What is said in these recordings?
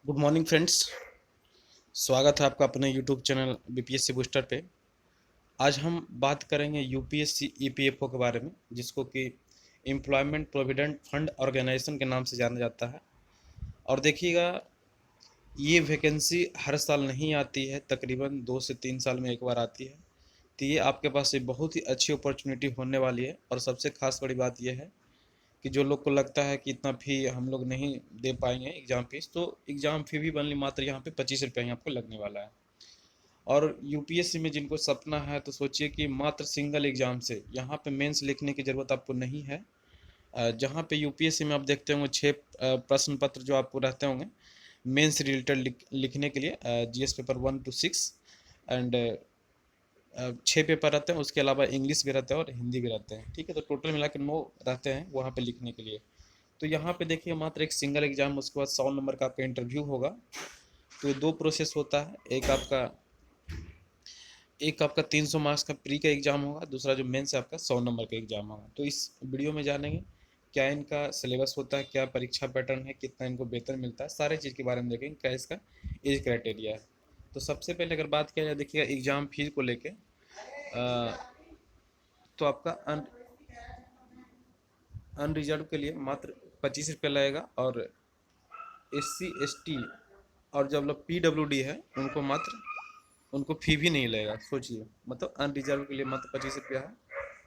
Good morning friends. स्वागत है आपका अपने यूट्यूब चैनल बीपीएससी बूस्टर पे। आज हम बात करेंगे यूपीएससी ईपीएफओ के बारे में, जिसको कि एम्प्लॉयमेंट प्रोविडेंट फंड ऑर्गेनाइजेशन के नाम से जाना जाता है। और देखिएगा, ये वैकेंसी हर साल नहीं आती है, तकरीबन 2 से 3 साल में एक बार आती है। तो ये आपके पास एक बहुत ही अच्छी अपॉर्चुनिटी होने वाली है। और सबसे खास बड़ी बात यह है कि जो लोग को लगता है कि इतना फ़ी हम लोग नहीं दे पाएंगे एग्ज़ाम फीस, तो एग्ज़ाम फ़ी भी बनली मात्र यहाँ पे 25 रुपये ही आपको लगने वाला है। और यूपीएससी में जिनको सपना है, तो सोचिए कि मात्र सिंगल एग्ज़ाम से यहाँ पे मेंस लिखने की ज़रूरत आपको नहीं है। जहाँ पे यूपीएससी में आप देखते होंगे 6 प्रश्न पत्र जो आपको रहते होंगे मेंस रिलेटेड लिखने के लिए, GS paper 1 to 6 and 6 paper रहते हैं। उसके अलावा इंग्लिश भी रहता है और हिंदी भी रहते हैं। ठीक है, तो टोटल मिला के 9 रहते हैं वहाँ पे लिखने के लिए। तो यहाँ पे देखिए मात्र एक सिंगल एग्जाम, उसके बाद 100 नंबर का आपका इंटरव्यू होगा। तो ये 2 प्रोसेस होता है। एक आपका 300 मार्क्स का प्री का एग्जाम होगा, दूसरा जो मेंस है आपका 100 नंबर का एग्जाम होगा। तो इस वीडियो में जानेंगे क्या इनका सिलेबस होता है, क्या परीक्षा पैटर्न है, कितना इनको वेतन मिलता है, सारे चीज़ के बारे में देखेंगे, क्या इसका एज क्राइटेरिया है। तो सबसे पहले अगर बात किया जाए, देखिएगा एग्जाम फीस को लेके, तो आपका अनरिजर्व के लिए मात्र 25 रुपये लगेगा। और SC ST और जो लोग PWD है उनको फी भी नहीं लगेगा। सोचिए, मतलब अनरिजर्व के लिए मात्र 25 रुपया है।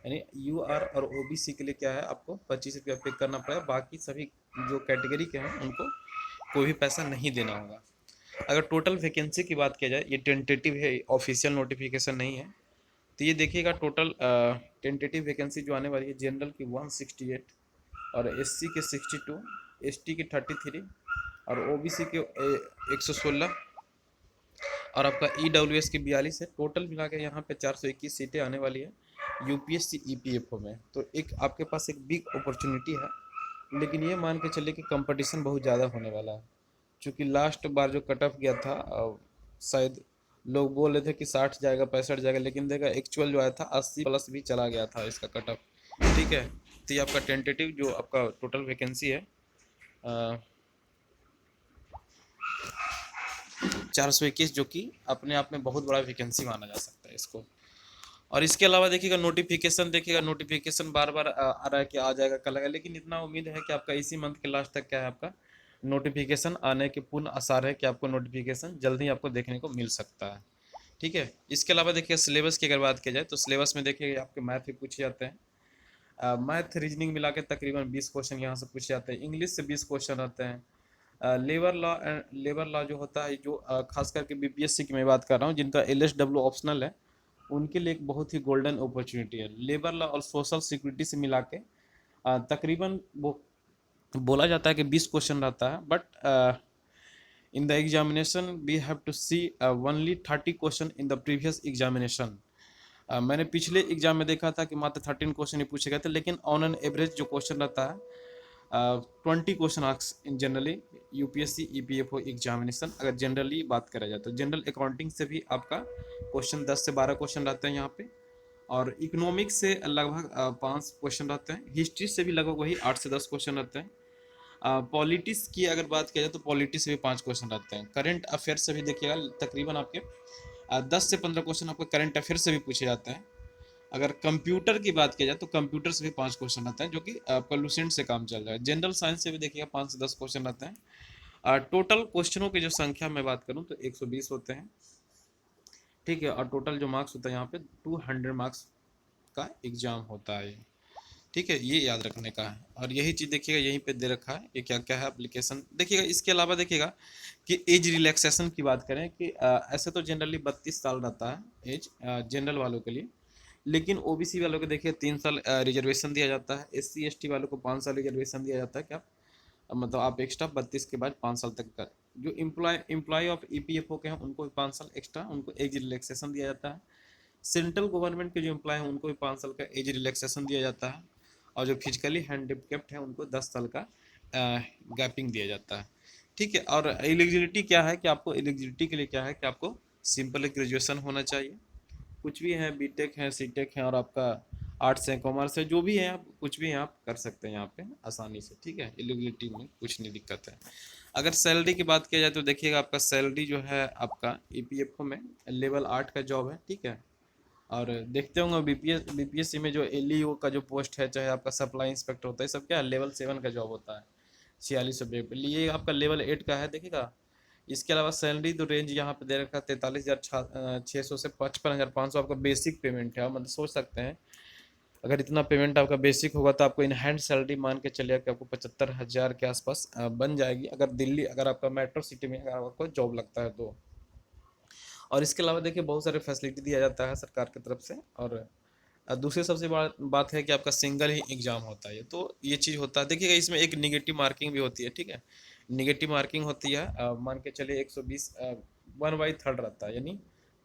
यानी UR और OBC के लिए क्या है, आपको 25 रुपया पे करना पड़ेगा। बाकी सभी जो कैटेगरी के हैं उनको कोई भी पैसा नहीं देना होगा। अगर टोटल वैकेंसी की बात किया जाए, ये टेंटेटिव है, ऑफिशियल नोटिफिकेशन नहीं है। तो ये देखिएगा टोटल टेंटेटिव वैकेंसी जो आने वाली है, जनरल की 168 और SC के 62, ST के 33 और OBC के 116 और आपका EWS की 42 है। टोटल मिला के यहाँ पे 421 सीटें आने वाली है यूपीएससी ईपीएफओ में। तो एक आपके पास एक बिग अपॉर्चुनिटी है। लेकिन ये मान के चलिए कि कंपटीशन बहुत ज़्यादा होने वाला है। क्योंकि लास्ट बार जो कट ऑफ गया था, शायद लोग बोल रहे थे कि 60 जाएगा, 65 जाएगा, लेकिन देखा एक्चुअल जो आया था 80+ भी चला गया था इसका कट ऑफ। ठीक है, तो ये आपका टेंटेटिव जो आपका टोटल वैकेंसी है 421, जो कि अपने आप में बहुत बड़ा वैकेंसी माना जा सकता है इसको। और इसके अलावा देखिएगा नोटिफिकेशन बार बार आ रहा है कि आ जाएगा, कल आएगा, लेकिन इतना उम्मीद है कि आपका इसी मंथ के लास्ट तक क्या है, आपका नोटिफिकेशन आने के पूर्ण आसार है कि आपको नोटिफिकेशन जल्द ही आपको देखने को मिल सकता है। ठीक है, इसके अलावा देखिए सिलेबस की अगर बात की जाए, तो सिलेबस में देखिए आपके मैथ भी पूछे जाते हैं। मैथ रीजनिंग मिला के तकरीबन 20 क्वेश्चन यहाँ से पूछे जाते हैं। इंग्लिश से 20 क्वेश्चन आते हैं। लेबर लॉ जो होता है, जो खास करके बीपीएससी की मैं बात कर रहा हूँ, जिनका LSW ऑप्शनल है, उनके लिए एक बहुत ही गोल्डन अपॉर्चुनिटी है। लेबर लॉ और सोशल सिक्योरिटी से मिला के तकरीबन वो बोला जाता है कि 20 क्वेश्चन रहता है। But in the examination we have to see only 30 question in the previous examination. मैंने पिछले एग्जाम में देखा था कि मात्र 13 क्वेश्चन ही पूछे गए थे, लेकिन ऑन एन एवरेज जो क्वेश्चन रहता है 20 question ask in generally UPSC EPFO examination. अगर जनरली बात करा जाए तो जनरल अकाउंटिंग से भी आपका क्वेश्चन 10 से 12 क्वेश्चन रहते हैं यहाँ पे। और इकोनॉमिक्स से लगभग 5 क्वेश्चन रहते हैं। हिस्ट्री से भी लगभग वही 8 से 10 क्वेश्चन रहते हैं। पॉलिटिक्स की अगर बात किया जाए तो पॉलिटिक्स से भी 5 क्वेश्चन रहते हैं। करंट अफेयर से भी देखिएगा तकरीबन आपके 10 से 15 क्वेश्चन आपके करंट अफेयर से भी पूछे जाते हैं। अगर कंप्यूटर की बात की जाए तो कंप्यूटर से भी 5 क्वेश्चन रहते हैं, जो कि आपका लूसेंट से काम चल रहा है। जनरल साइंस से भी देखिएगा 5 से 10 क्वेश्चन रहते हैं। टोटल क्वेश्चनों की जो संख्या मैं बात करूँ तो 120 होते हैं। ठीक है, और टोटल जो मार्क्स होता है यहाँ पे 200 मार्क्स का एग्जाम होता है। ठीक है, ये याद रखने का है। और यही चीज़ देखिएगा यहीं पे दे रखा है, ये क्या क्या है एप्लीकेशन देखिएगा। इसके अलावा देखिएगा कि एज रिलैक्सेशन की बात करें कि ऐसे तो जनरली 32 साल रहता है एज जनरल वालों के लिए। लेकिन ओबीसी वालों को देखिए 3 साल रिजर्वेशन दिया जाता है। SC ST वालों को 5 साल रिजर्वेशन दिया जाता है। क्या मतलब आप एक्स्ट्रा 32 के बाद 5 साल तक का जो एम्प्लॉय ऑफ ईपीएफओ के हैं उनको भी 5 साल एक्स्ट्रा उनको एज रिलैक्सेशन दिया जाता है। सेंट्रल गवर्नमेंट के जो एम्प्लॉय हैं उनको भी 5 साल का एज रिलैक्सेशन दिया जाता है। और जो फिजिकली हैंडिकेप्ट हैं उनको 10 साल का गैपिंग दिया जाता है। ठीक है, और एलिजिबिलिटी क्या है कि आपको एलिजिबिलिटी के लिए क्या है कि आपको सिंपल ग्रेजुएशन होना चाहिए। कुछ भी है, बीटेक है, सीटेक है, और आपका आर्ट्स है, कॉमर्स है, जो भी है आप कुछ भी आप कर सकते हैं यहाँ पे आसानी से। ठीक है, एलिजिबिलिटी में कुछ नहीं दिक्कत है। अगर सैलरी की बात किया जाए तो देखिएगा आपका सैलरी जो है आपका ईपीएफओ में लेवल 8 का जॉब है, ठीक है। और देखते होंगे बीपीएससी में जो एलईओ का जो पोस्ट है, चाहे आपका सप्लाई इंस्पेक्टर होता है, सब क्या है लेवल 7 का जॉब होता है, 46 सब्जेक्ट पे। ये आपका लेवल 8 का है, देखिएगा। इसके अलावा सैलरी तो रेंज यहाँ पे दे रखा है 43,600 से 55,500 आपका बेसिक पेमेंट है। आप मतलब सोच सकते हैं अगर इतना पेमेंट आपका बेसिक होगा तो आपको इन हैंड सैलरी मान के चलिए कि आपको 75,000 के आसपास बन जाएगी, अगर दिल्ली, अगर आपका मेट्रो सिटी में अगर आपको जॉब लगता है तो। और इसके अलावा देखिए बहुत सारे फैसिलिटी दिया जाता है सरकार की तरफ से। और दूसरी सबसे बड़ा बात है कि आपका सिंगल ही एग्ज़ाम होता है, तो ये चीज़ होता है। देखिएगा इसमें एक निगेटिव मार्किंग भी होती है, ठीक है। निगेटिव मार्किंग होती है, मान के चलिए 120 1/3 रहता है, यानी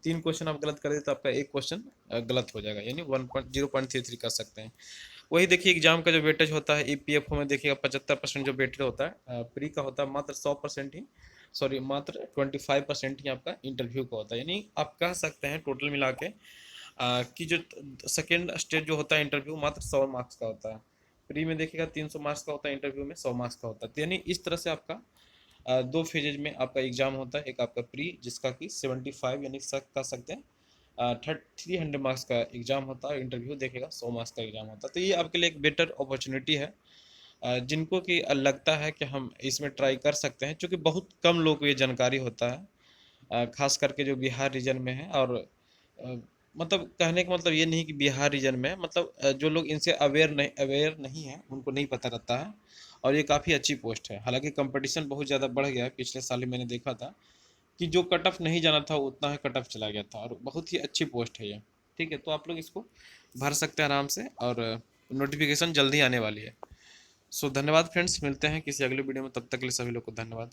3 क्वेश्चन आप गलत कर देते तो आपका एक क्वेश्चन गलत हो जाएगा, यानी 0.33 कर सकते हैं। वही देखिए एग्जाम का जो वेटेज होता है ईपीएफओ में देखिएगा 75% जो वेटेज होता है, प्री का होता है मात्र 100% ही, सॉरी मात्र 25% ही आपका इंटरव्यू का होता है। यानी आप कह सकते हैं टोटल मिला के कि जो सेकेंड स्टेज जो होता है इंटरव्यू मात्र 100 मार्क्स का होता है। प्री में देखिएगा 300 मार्क्स का होता है, इंटरव्यू में 100 मार्क्स का होता है। तो यानी इस तरह से आपका दो फेजेज में आपका एग्जाम होता है। एक आपका प्री जिसका कि 75 यानी कह सकते हैं 300 मार्क्स का एग्जाम होता है, इंटरव्यू देखेगा 100 मार्क्स का एग्जाम होता है। तो ये आपके लिए एक बेटर अपॉर्चुनिटी है, जिनको कि लगता है कि हम इसमें ट्राई कर सकते हैं, क्योंकि बहुत कम लोग को ये जानकारी होता है, खास करके जो बिहार रीजन में है। और मतलब कहने का मतलब ये नहीं कि बिहार रीजन में, मतलब जो लोग इनसे अवेयर नहीं है उनको नहीं पता रहता है। और ये काफ़ी अच्छी पोस्ट है, हालांकि कंपटीशन बहुत ज़्यादा बढ़ गया है। पिछले साल ही मैंने देखा था कि जो कट ऑफ नहीं जाना था उतना ही कट ऑफ चला गया था, और बहुत ही अच्छी पोस्ट है ये, ठीक है। तो आप लोग इसको भर सकते हैं आराम से, और नोटिफिकेशन जल्दी आने वाली है। सो धन्यवाद फ्रेंड्स, मिलते हैं किसी अगले वीडियो में, तब तक के लिए सभी लोग को धन्यवाद।